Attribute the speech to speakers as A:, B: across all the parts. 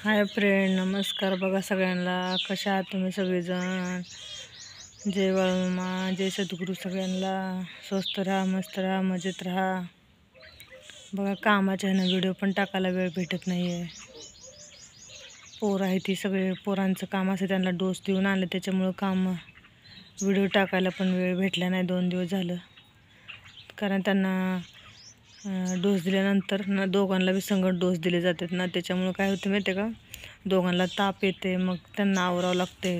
A: Hi friend, नमस्कार. बघा सगळ्यांना, कशा आहात तुम्ही सगळेजण. जय बाळूमा, जय सद्गुरू. सगळ्यांना स्वस्त राहा, मस्त राहा, मजेत राहा. बघा कामाच्या ह्यानं व्हिडिओ पण टाकायला वेळ भेटत नाही आहे. पोरं आहे ती सगळे, पोरांचं काम असं त्यांना डोस देऊन आलं, त्याच्यामुळं काम व्हिडिओ टाकायला पण वेळ भेटला नाही 2 दिवस झालं. कारण त्यांना डोस दिल्यानंतर ना दोघांना बी संगत डोस दिले जातात ना, त्याच्यामुळं काय होतं माहिती आहे का, दोघांना ताप येते, मग त्यांना आवरावं लागते.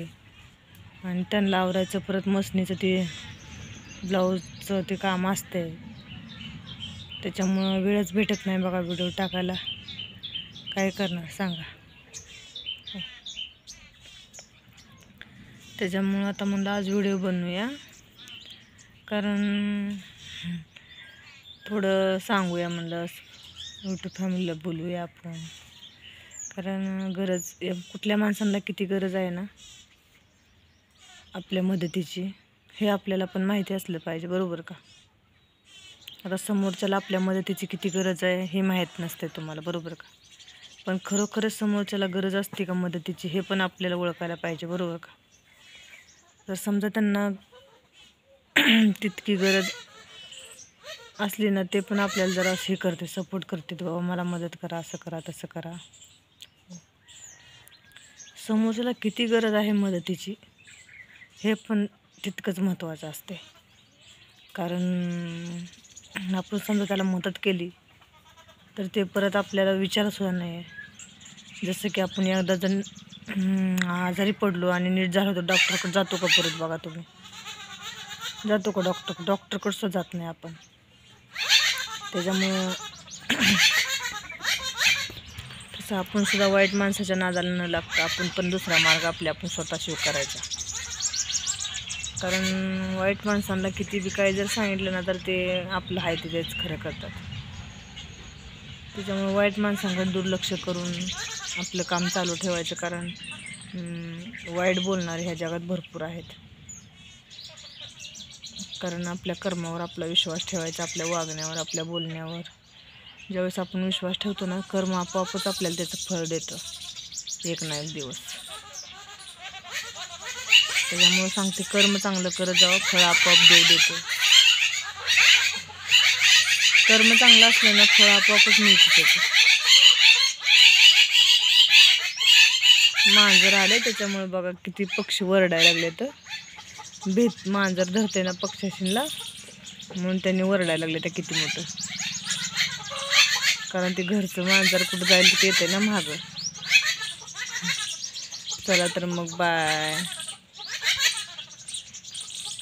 A: आणि त्यांना आवरायचं, परत मशनीचं ते ब्लाऊजचं ते काम असते, त्याच्यामुळं वेळच भेटत नाही बघा व्हिडिओ टाकायला. काय करणार सांगा. त्याच्यामुळं आता म्हणलं आज व्हिडिओ बनवूया, कारण थोडं सांगूया म्हणलं, यूट्यूब फॅमिलीला बोलूया आपण. कारण गरज, कुठल्या माणसांना किती गरज आहे ना आपल्या मदतीची, हे आपल्याला पण माहिती असलं पाहिजे, बरोबर का. आता समोरच्याला आपल्या मदतीची किती गरज आहे हे माहीत नसते तुम्हाला, बरोबर का. पण खरोखरच समोरच्याला गरज असते का मदतीची, हे पण आपल्याला ओळखायला पाहिजे, बरोबर का. जर समजा त्यांना तितकी गरज असली ना, ते पण आपल्याला जरा हे करते, सपोर्ट करते, बाबा मला मदत करा, असं करा, तसं करा. समोरच्याला किती गरज आहे मदतीची हे पण तितकंच महत्त्वाचं असते. कारण आपण समजा त्याला मदत केली तर ते परत आपल्याला विचारसुद्धा नाही आहे. जसं की आपण एकदा जण आजारी पडलो आणि नीट झालो तर डॉक्टरकडे जातो का परत, बघा तुम्ही जातो का डॉक्टरकडे सुद्धा जात नाही आपण. त्याच्यामुळं तसं आपण सुद्धा वाईट माणसाच्या नादाला न लागता आपण पण दुसरा मार्ग आपण स्वतः शिव करायचा. कारण वाईट माणसांना किती बी काय जर सांगितलं ना तर ते आपलं आहे तेच खरं करतात. त्याच्यामुळे वाईट माणसांकडे दुर्लक्ष करून आपलं काम चालू ठेवायचं. कारण वाईट बोलणारे ह्या जगात भरपूर आहेत. कारण आपल्या कर्मावर आपला विश्वास ठेवायचा, आपल्या वागण्यावर, आपल्या बोलण्यावर. ज्यावेळेस आपण विश्वास ठेवतो ना, कर्म आपोआपच आपल्याला त्याचं फळ देतं एक ना एक दिवस. त्याच्यामुळे सांगते, कर्म चांगलं करत जावं, फळ आपोआप देव देतो. कर्म चांगलं असलं ना, फळ आपोआपच मिळतं त्याचं. मांजर आले त्याच्यामुळे बघा किती पक्षी वरडायला लागले. तर मांजर धरते ना पक्षाशीला, म्हणून त्यांनी वरडायला लागले त्या किती मोठं. कारण ते घरचं मांजर कुठं जायला ते येते ना मागं. चला तर मग बाय.